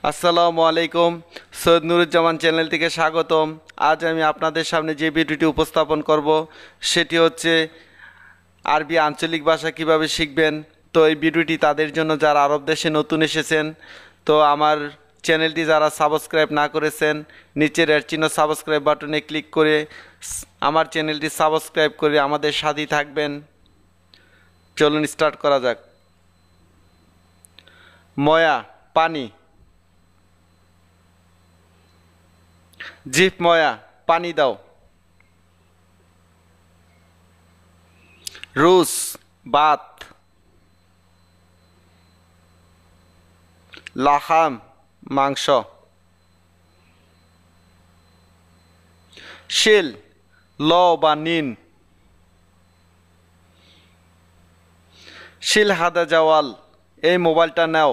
আসসালামু আলাইকুম। সৈয়দ নুরুজ্জামান চ্যানেল থেকে স্বাগতম। আজ আমি আপনাদের সামনে যে ভিডিওটি উপস্থাপন করব সেটি হচ্ছে আরবি আঞ্চলিক ভাষা কিভাবে শিখবেন। তো এই ভিডিওটি তাদের জন্য যারা আরব দেশে নতুন এসেছেন। তো আমার চ্যানেলটি যারা সাবস্ক্রাইব না করেছেন, নিচের রেড চিহ্ন সাবস্ক্রাইব বাটনে ক্লিক করে আমার চ্যানেলটি সাবস্ক্রাইব করে আমাদের সাথেই থাকবেন। চলুন স্টার্ট করা যাক। ময়া, পানি। জিপ ময়া, পানি দাও। রুস, ভাত। লাহাম, মাংস। শিল, ল বা নিন। শিল হাদা জাওয়াল, এই মোবাইলটা নাও।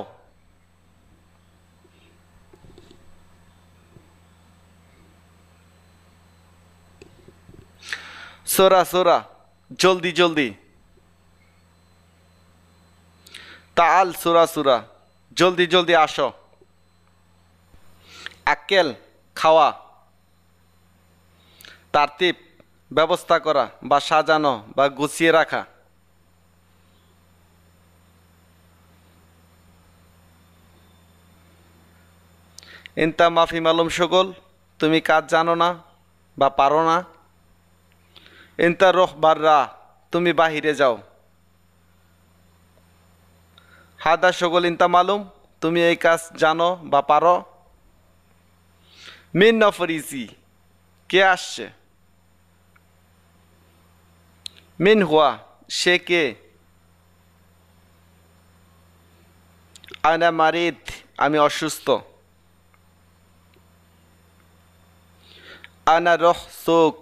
সোরা সোরা, জলদি জলদি। তাল সুরা সুরা, জলদি জলদি আসো। আক্কেল, খাওয়া। তারতিব, ব্যবস্থা করা বা সাজানো বা গুছিয়ে রাখা। ইনতা মাফি মালুম শগল, তুমি কাজ জানো না বা পারো না। ইনতা রোহ বাররা, তুমি বাহিরে যাও। হাদা শগল ইনতা মালুম, তুমি এই কাজ জানো বা পারো। মিন নফরিজি, কে আসছে। মিন হুয়া, সে কে। আয়না মারিদ, আমি অসুস্থ। আনা রহ সুক,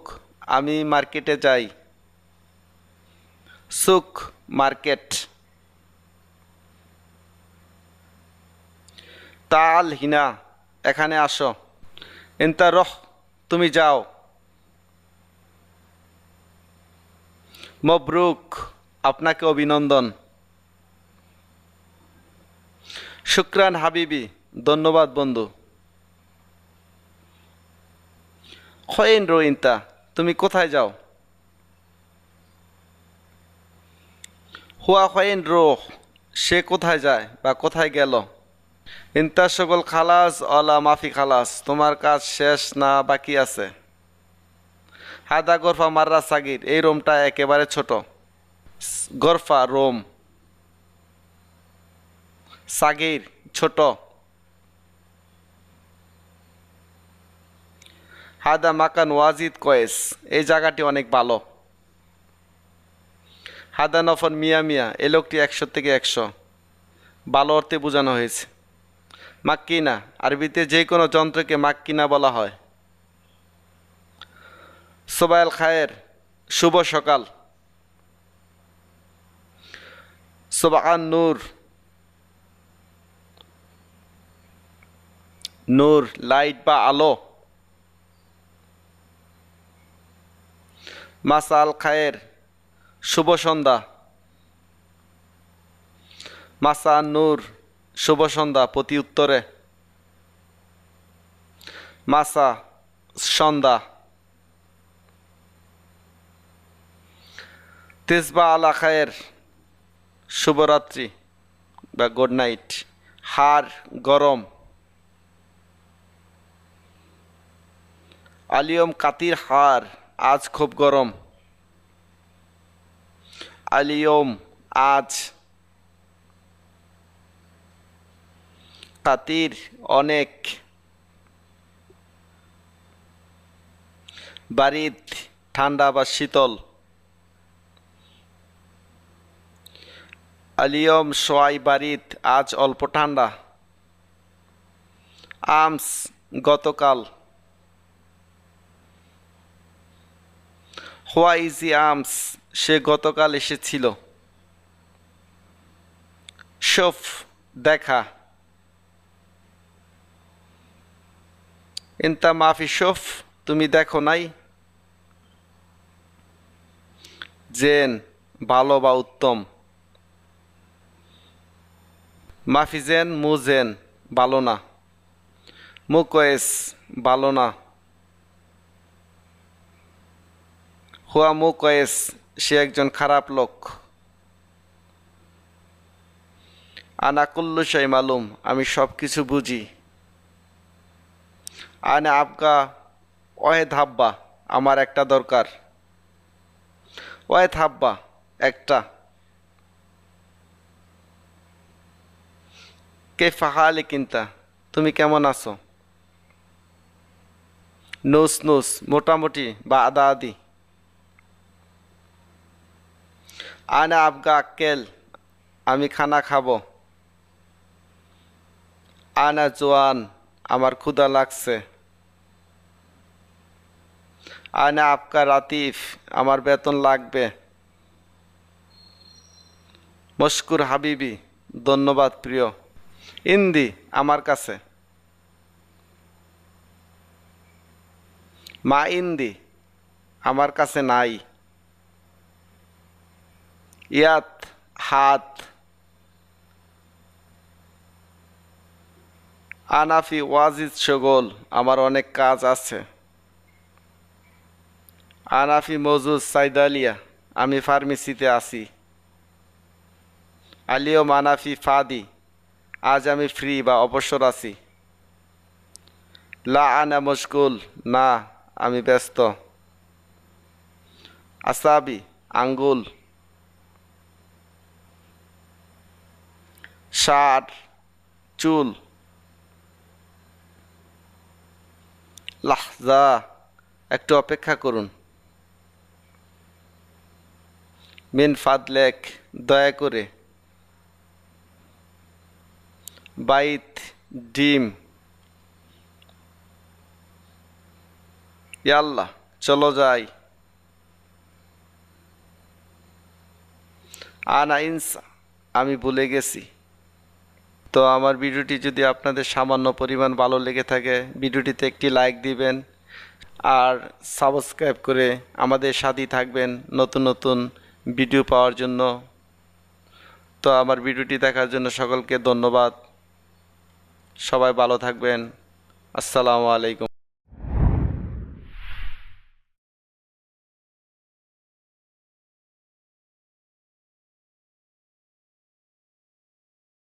আমি মার্কেটে যাই। সুক, মার্কেট। তাল হিনা, এখানে আসো। ইনতা রহ, তুমি যাও। মবরুক, আপনাকে অভিনন্দন। শুক্রান হাবিবি, ধন্যবাদ বন্ধু। খয়েন রো ইনতা, তুমি কোথায় যাও। হুয়া খয়েন রো, সে কোথায় যায় বা কোথায় গেল। ইনতা সকল খালাস অলা মাফি খালাস, তোমার কাজ শেষ না বাকি আছে। হাদা গরফা মাররা সাগির, এই রোমটা একেবারে ছোট। গরফা, রোম। সাগির, ছোট। হাদা মাকান ওয়াজিদ কয়েস, এই জায়গাটি অনেক ভালো। হাদা নফর মিয়া মিয়া, এই লোকটি 100 থেকে 100, ভালো অর্থে বোঝানো হয়েছে। মাক্কিনা, আরবিতে যে কোনো যন্ত্রকে মাক্কিনা বলা হয়। সোবাইল খায়ের, শুভ সকাল। সোবাহান নূর, নূর লাইট বা আলো। মাসাল খায়ের, শুভ সন্ধ্যা। মাসা নূর, শুভ সন্ধ্যা প্রতি উত্তরে। মাসা, সন্ধ্যা। তেসবা আলা খায়ের, শুভরাত্রি বা গুড নাইট। হার, গরম। আলিয়ম কাতির হার, আজ খুব গরম। আলিয়ম, আজ। কাতির, অনেক। বারিদ, ঠান্ডা বা শীতল। আলিয়ম সোয়াই বারিদ, আজ অল্প ঠান্ডা। আমস, গতকাল। হোয়াইজি আমস, সে গতকাল এসেছিল। শফ, দেখা। ইনতা মাফি শফ, তুমি দেখো নাই। জেন, ভালো বা উত্তম। মাফি জেন, মুজেন, ভালো না। মুকয়েস ভালো না। হুয়া মুকয়েস সে একজন খারাপ লোক। আনা কুল্লু শাই মালুম আমি সব কিছু বুঝি। আনা আবগা ওয়েদ হাব্বা আমার একটা দরকার। ওয়েদ হাব্বা একটা। কে ফাহালি কিন্তা তুমি কেমন আছো? নুস নুস মোটামুটি বা আদা আদি। আনা আবগা আক্কেল আমি খানা খাবো। আনা জোয়ান আমার ক্ষুধা লাগছে। আনা আপকা রাতিফ আমার বেতন লাগবে। মশকুর হাবিবি ধন্যবাদ প্রিয়। ইন্দি আমার কাছে। মা ইন্দি আমার কাছে নাই। ইয়াত হাত। আনাফি ওয়াজিদ শগল আমার অনেক কাজ আছে। আনাফি মজুদ সাইদালিয়া আমি ফার্মেসিতে আছি। আলিও মানাফি ফাদি আজ আমি ফ্রি বা অবসর আছি। লা আনা মশগুল না আমি ব্যস্ত। আসাবি আঙ্গুল। শার চুল। লাহজা একটু অপেক্ষা করুন। মিন ফাদলেক দয়া করে। বাইত ডিম। ইয়াল্লা চলো যাই। আনা ইনসা আমি ভুলে গেছি। তো আমার ভিডিওটি যদি আপনাদের সামান্য পরিমাণ ভালো লেগে থাকে ভিডিওটিতে একটি লাইক দিবেন আর সাবস্ক্রাইব করে আমাদের সাথেই থাকবেন নতুন নতুন ভিডিও পাওয়ার জন্য। তো আমার ভিডিওটি দেখার জন্য সকলকে ধন্যবাদ। সবাই ভালো থাকবেন। আসসালামু আলাইকুম।